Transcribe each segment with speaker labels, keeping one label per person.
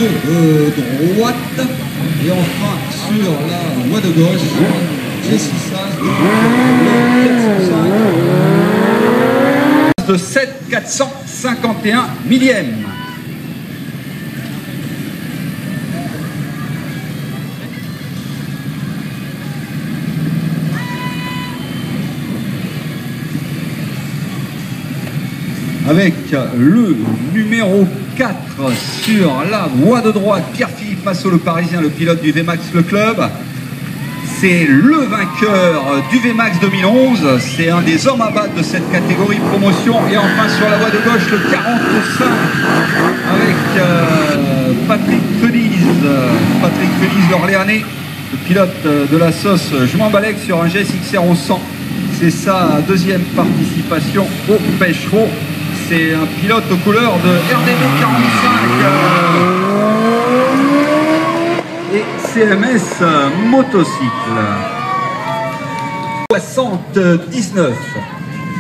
Speaker 1: de droite. Et enfin, sur la voie de gauche, Jesse Sass de 7,451 millièmes. Avec le numéro 4 sur la voie de droite, Pierre-Philippe Massot, le Parisien, le pilote du VMAX Le Club. C'est le vainqueur du VMAX 2011, c'est un des hommes à battre de cette catégorie promotion. Et enfin sur la voie de gauche, le 45 avec Patrick Feliz, l'Orléanais, le pilote de la sauce Je m'en balèque sur un GSX-R au 100. C'est sa deuxième participation au Pêchereau. C'est un pilote aux couleurs de RDB 45 et CMS motocycle. 79.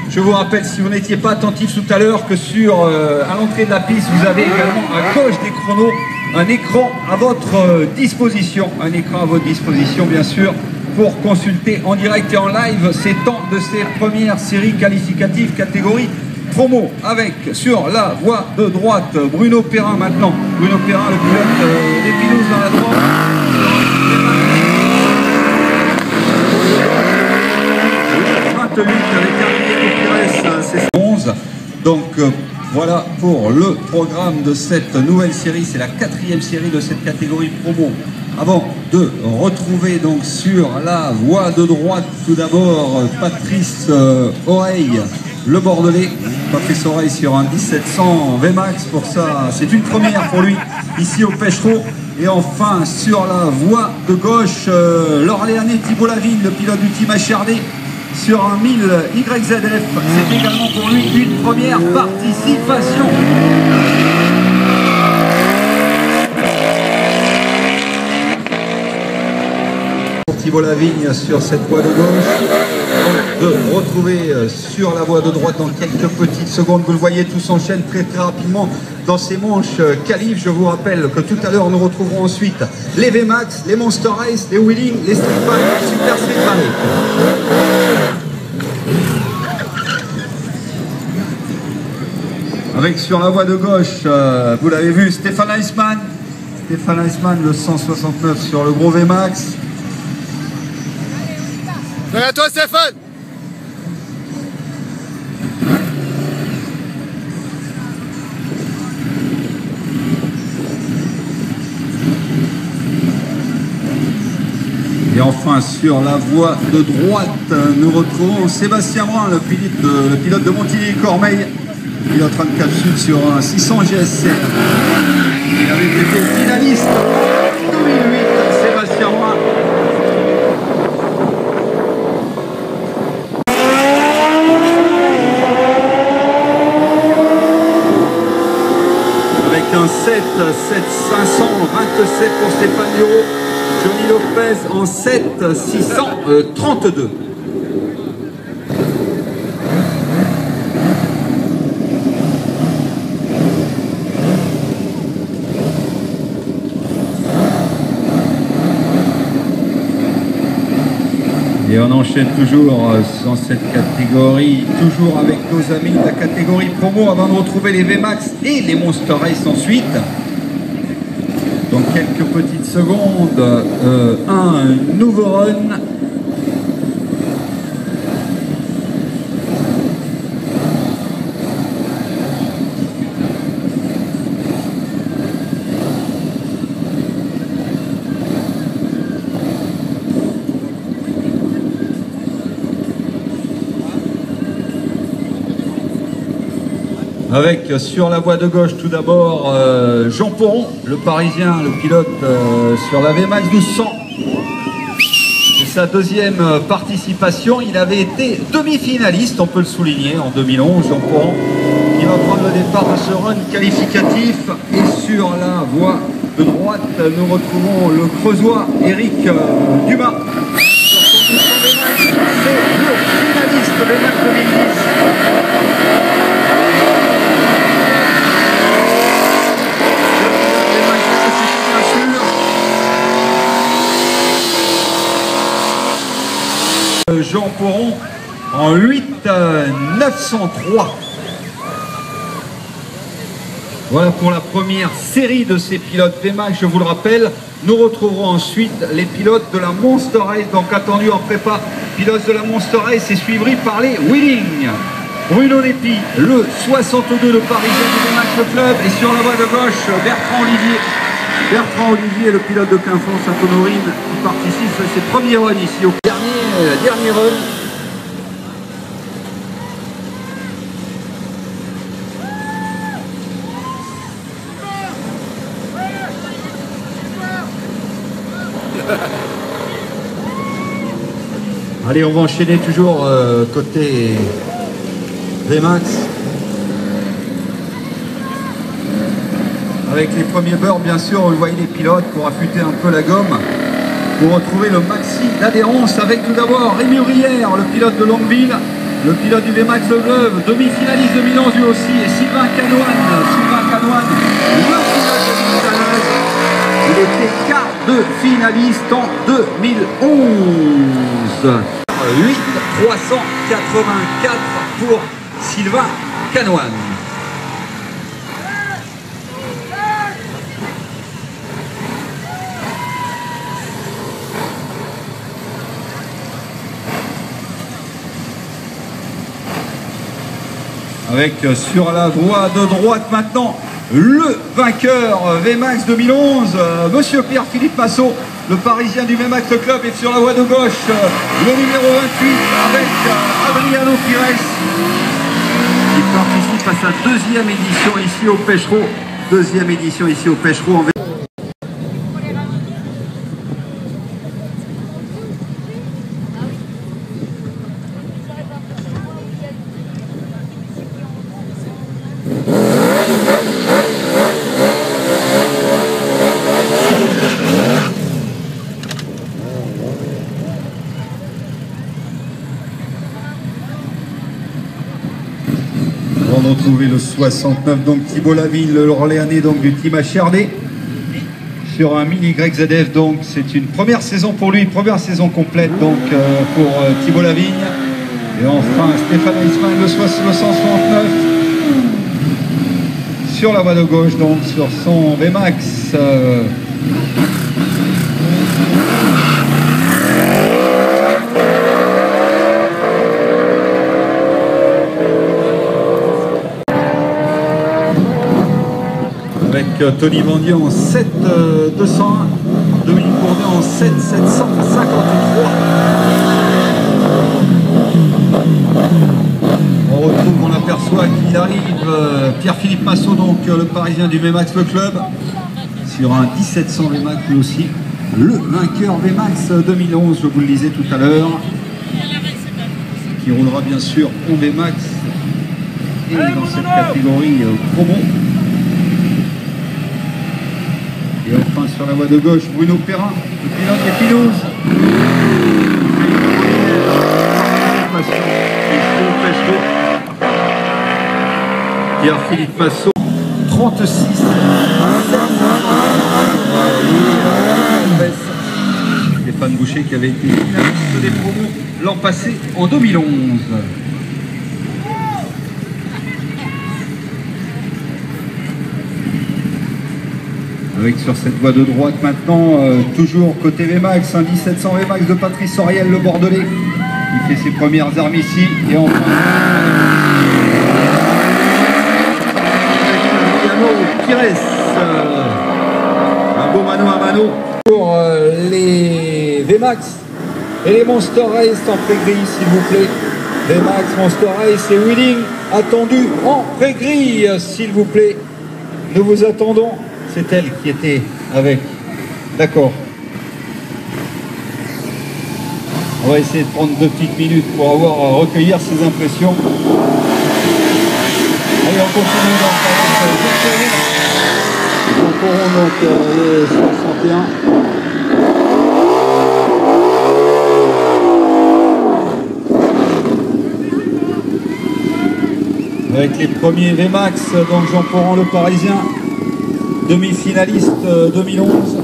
Speaker 1: Je vous rappelle, si vous n'étiez pas attentif tout à l'heure, que à l'entrée de la piste, vous avez également à gauche des chronos un écran à votre disposition. Un écran à votre disposition, bien sûr, pour consulter en direct et en live ces temps de ces premières séries qualificatives catégorie promo, avec sur la voie de droite Bruno Perrin maintenant. Bruno Perrin, le pilote des Pinous dans la droite. 28 avec un Pires, c'est 11. Donc voilà pour le programme de cette nouvelle série. C'est la 4e série de cette catégorie promo. Avant de retrouver donc sur la voie de droite tout d'abord Patrice Oreille, le Bordelais. Patrice Oreille sur un 1700 VMAX, pour ça c'est une première pour lui ici au Pêchereau. Et enfin sur la voie de gauche, l'Orléanais Thibaut Lavigne, le pilote du team HRD, sur un 1000 YZF. C'est également pour lui une première participation. Thibaut Lavigne sur cette voie de gauche, de retrouver sur la voie de droite dans quelques petites secondes. Vous le voyez, tout s'enchaîne très rapidement dans ces manches qualif. Je vous rappelle que tout à l'heure nous retrouverons ensuite les VMAX, les Monster Race, les Wheeling, les Street Bike, les Super Street Bike. Avec sur la voie de gauche, vous l'avez vu, Stéphane Heisman, le 169 sur le gros VMAX.
Speaker 2: Derrière toi, Stéphane!
Speaker 1: Et enfin sur la voie de droite, nous retrouvons Sébastien Brun, le pilote de Montigny-Cormeilles, pilote de capsule sur un 600 GSC. Il avait été finaliste en 2008, Sébastien Brun. Un 7,527 pour Stéphane Bureau, Johnny Lopez en 7,632. Et on enchaîne toujours dans cette catégorie, toujours avec nos amis de la catégorie promo, avant de retrouver les VMAX et les Monster Race ensuite. Dans quelques petites secondes, un nouveau run. Avec sur la voie de gauche tout d'abord Jean Poron, le Parisien, le pilote sur la VMAX 1200. C'est sa deuxième participation. Il avait été demi-finaliste, on peut le souligner, en 2011. Jean Poron qui va prendre le départ de ce run qualificatif. Et sur la voie de droite, nous retrouvons le Creusois Eric Dumas. C'est le finaliste VMAX 2010. Jean Poron en 8,903. Voilà pour la première série de ces pilotes VMAX, je vous le rappelle. Nous retrouverons ensuite les pilotes de la Monster Race, donc attendus en prépa. Pilotes de la Monster Race et suivis par les Wheeling. Bruno Lépi, le 62 de Parisien du VMAX Club, et sur la voie de gauche, Bertrand Olivier. Bertrand Olivier, le pilote de Quinfon Saint-Honorine, qui participe à ses premiers runs ici au dernier run. Allez, on va enchaîner toujours côté VMAX avec les premiers beurres, bien sûr. Vous voyez les pilotes pour affûter un peu la gomme, pour retrouver le maxi d'adhérence avec tout d'abord Rémi Ouvrière, le pilote de Longueville, le pilote du VMAX Le Gleuve, demi-finaliste 2011 lui aussi, et Sylvain Canoine, le pilote de 2013. Il était quart de finaliste en 2011. 8,384 pour Sylvain Canoine. Avec sur la voie de droite maintenant le vainqueur VMAX 2011, monsieur Pierre-Philippe Massot, le Parisien du VMAX Club, est sur la voie de gauche, le numéro 28 avec Adriano Pires, qui participe à sa deuxième édition ici au Pêchereau. Deuxième édition ici au Pêchereau en On va retrouver le 69, donc Thibaut Laville, le Orléanais, donc du team HRD, sur un mini YZF. Donc c'est une première saison pour lui, première saison complète donc pour Thibaut Lavigne. Et enfin Stéphane Eisman, le 169, sur la voie de gauche, donc sur son VMAX. Avec Tony Vendier en 7,201, Dominique Bourdin en 7,753. On retrouve, on aperçoit qu'il arrive Pierre-Philippe Massot, donc le Parisien du VMAX Le Club, sur un 1700 VMAX lui aussi. Le vainqueur VMAX 2011, je vous le disais tout à l'heure, qui roulera bien sûr en VMAX et dans cette catégorie promo. Et enfin sur la voie de gauche, Bruno Perrin, le pilote des Pinous. Pierre-Philippe Massot, 36. Stéphane Boucher qui avait été finaliste des promos l'an passé en 2011. Avec sur cette voie de droite maintenant, toujours côté VMAX, un 1700 VMAX de Patrice Auriel, le Bordelais. Il fait ses premières armes ici. Et enfin, avec Pires, un beau mano à mano pour les VMAX et les Monster Race en pré-grille, s'il vous plaît. VMAX, Monster Race et Wheeling attendus en pré-grille, s'il vous plaît. Nous vous attendons. C'est elle qui était avec. D'accord. On va essayer de prendre 2 petites minutes pour recueillir ses impressions. Allez, on continue dans on courant donc les 61. Avec les premiers VMAX, donc Jean Poran, le Parisien, demi-finaliste 2011.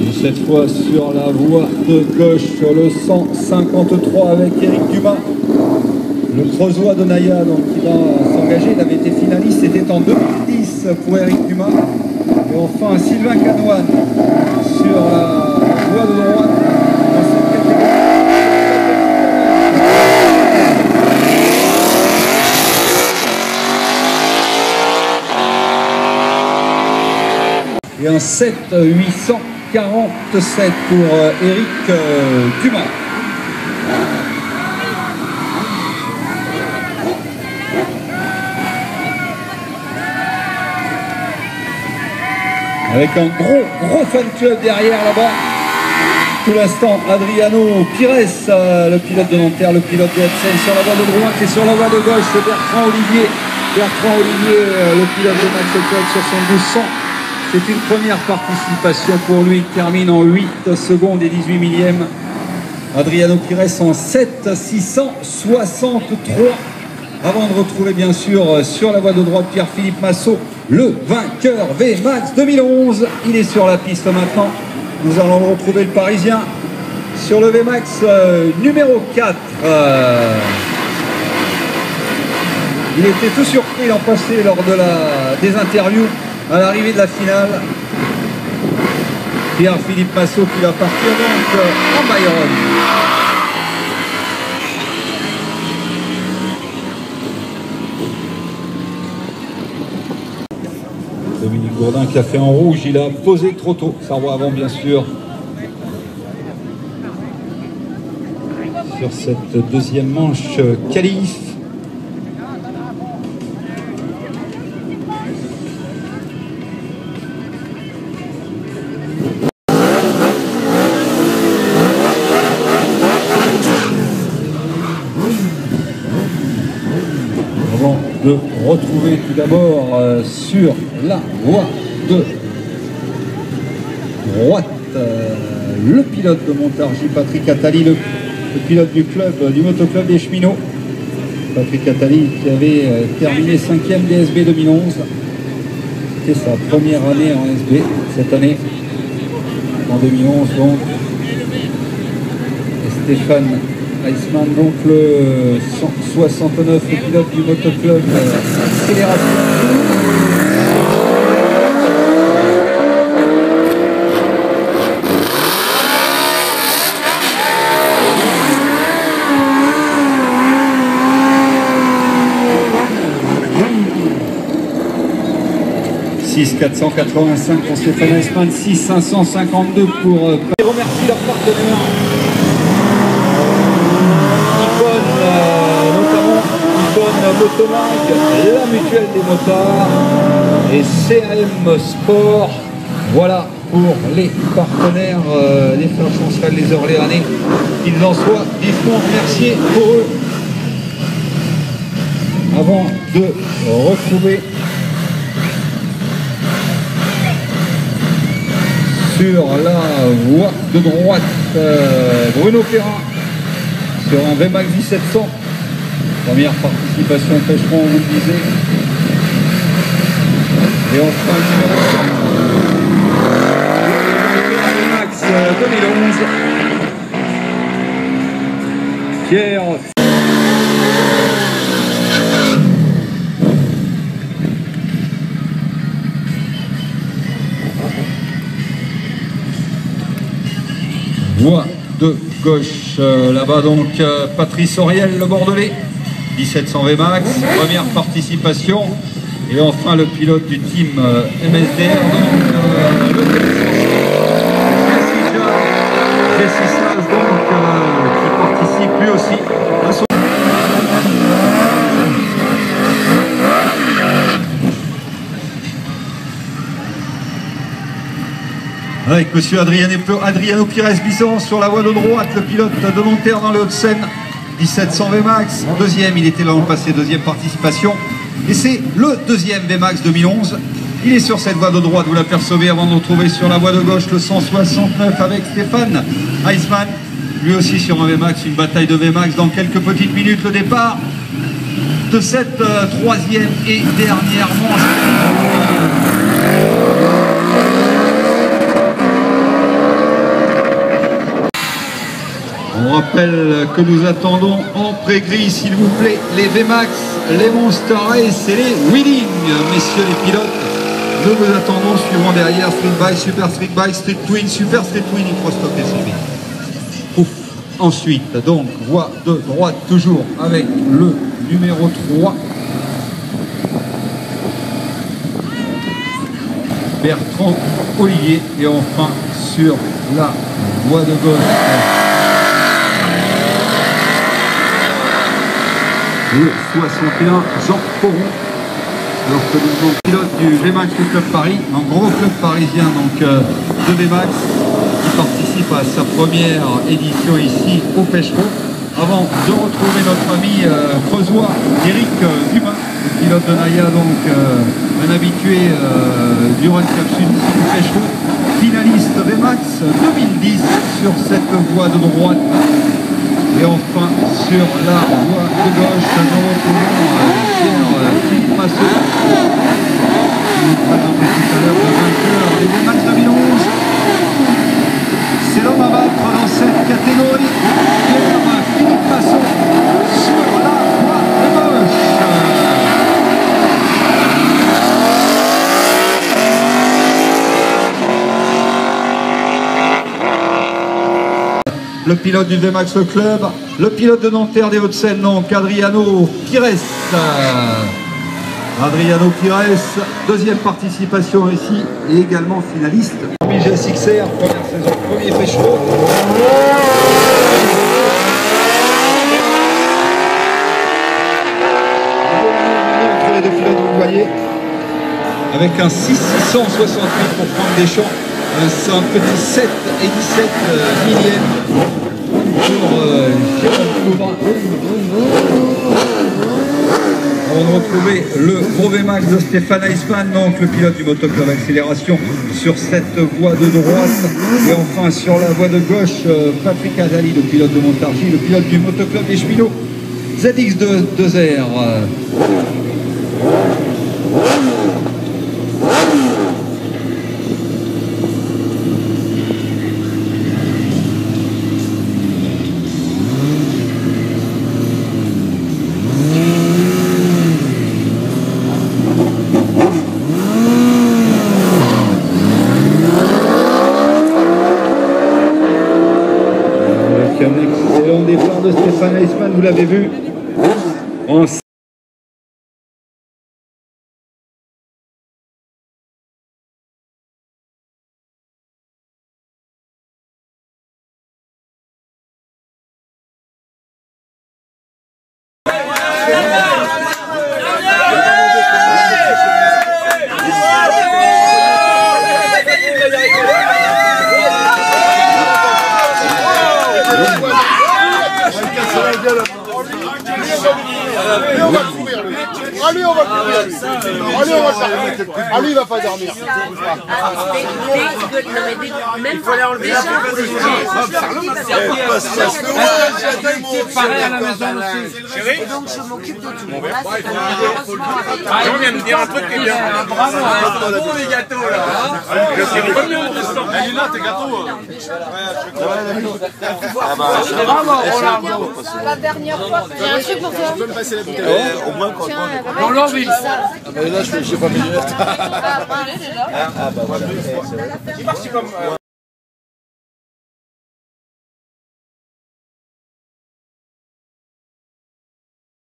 Speaker 1: Le Cette fois sur la voie de gauche, sur le 153 avec Eric Dumas. Le Creusois de Naya, donc il va s'engager. Il avait été finaliste, c'était en 2010 pour Eric Dumas. Et enfin Sylvain Canoine sur la voie de droite dans cette catégorie. Et un 7,847 pour Eric Dumas. Avec un gros fan club derrière là-bas. Tout l'instant, Adriano Pires, le pilote de Nanterre, le pilote de Hudson sur la voie de droite et sur la voie de gauche, Bertrand Olivier. Bertrand Olivier, le pilote de Max Ecole sur son 1200. C'est une première participation pour lui. Il termine en 8 secondes et 18 millièmes. Adriano Pires en 7,663. Avant de retrouver bien sûr sur la voie de droite Pierre-Philippe Massot, le vainqueur VMAX 2011. Il est sur la piste maintenant. Nous allons retrouver le Parisien sur le VMAX numéro 4. Il était tout surpris l'an passé lors de des interviews à l'arrivée de la finale. Pierre-Philippe Massot qui va partir donc en Bayonne. Dominique Gourdin qui a fait en rouge, il a posé trop tôt, sa roue avant bien sûr. Sur cette deuxième manche qualif. Avant de retrouver tout d'abord sur la voie de droite le pilote de Montargis, Patrick Attali, le pilote du club, du motoclub des cheminots. Patrick Attali qui avait terminé 5e DSB 2011. C'était sa première année en SB cette année, en 2011 donc. Et Stéphane Iceman, donc le 169, le pilote du motoclub accélération. « 6,485 pour Stéphane Iceman, 6,552 pour... Je remercie leur partenaire. Notamment Motomag, la mutuelle des motards et CAM Sport. Voilà pour les partenaires, les frères Chancerelle, les Orléanais. Qu'ils en soient vivement remerciés pour eux. Avant de retrouver sur la voie de droite Bruno Perrin sur un VMAX 1700. Première participation pêcheron, vous le disiez. Et enfin le numéro 5. VMAX 2011. Pierre. Voie de gauche, là-bas donc Patrice Auriel, le Bordelais, 1700 VMAX, première participation. Et enfin le pilote du team MSDR, donc le Jesse Slas, donc qui participe lui aussi à son... Avec monsieur Adriano Pires-Bisson sur la voie de droite, le pilote de Nanterre dans le Hauts-de-Seine, 1700 VMAX. En deuxième, il était l'an passé, deuxième participation. Et c'est le deuxième VMAX 2011. Il est sur cette voie de droite, vous l'apercevez, avant de retrouver sur la voie de gauche le 169 avec Stéphane Iceman. Lui aussi sur un VMAX, une bataille de VMAX dans quelques petites minutes. Le départ de cette troisième et dernière manche. On rappelle que nous attendons en pré-grille, s'il vous plaît, les VMAX, les Monster Race et les Wheeling. Messieurs les pilotes, nous vous attendons, suivant derrière Street Bike, Super Street Bike, Street Twin, Super Street Twin, Microstock et suivi. Ouf. Ensuite, donc, voie de droite toujours avec le numéro 3. Bertrand Olivier. Et enfin, sur la voie de gauche, le 61, Jean Poron. Alors que nous sommes pilote du VMAX du Club Paris, un gros club parisien donc de VMAX qui participe à sa première édition ici au Pêchereau. Avant de retrouver notre ami creusois Eric Dumas, le pilote de Naya, donc un habitué du Run Club Sud ici du Pêchereau, finaliste VMAX 2010 sur cette voie de droite. Et enfin, sur la voie de gauche, nous retrouvons Philippe Massot, qui nous présentait tout à l'heure le vainqueur des VMAX 2011. C'est l'homme à battre dans cette catégorie. Philippe Massot sur la voie de gauche. Le pilote du VMAX Club, le pilote de Nanterre des Hauts-de-Seine, donc Adriano Pires. Adriano Pires, deuxième participation ici et également finaliste. GSXR, première saison, premier Pêchereau. Entre les deux pilotes, vous voyez, avec un 6668 pour prendre des champs. C'est un petit 7 et 17 millièmes pour Jérôme Couvrin. On va retrouver le gros VMAX de Stéphane Eisman, donc le pilote du motoclub Accélération sur cette voie de droite. Et enfin sur la voie de gauche, Patrick Azali, le pilote de Montargis, le pilote du motoclub des cheminots ZX2R. Un excellent départ de Stéphane Eisman, vous l'avez vu.
Speaker 2: Allez, on va courir. Allez, on va s'arrêter. Allez, il va pas dormir.
Speaker 3: Il faut aller enlever la peau pour les pareil à la maison aussi. Chérie, donc je m'occupe de tout. On vient de dire un truc qui est bien. Bravo, bon les gâteaux là. Je suis le premier de ce temps. Elle est là, tes gâteaux. Bravo, Rolando.
Speaker 4: La dernière fois, j'ai un truc pour toi.
Speaker 2: Tu peux me passer la bouteille. Au moins quand
Speaker 3: Dans l'envie.
Speaker 2: là, je n'ai pas mes lunettes.
Speaker 4: Ah, bah voilà.
Speaker 2: Ah, bah voilà.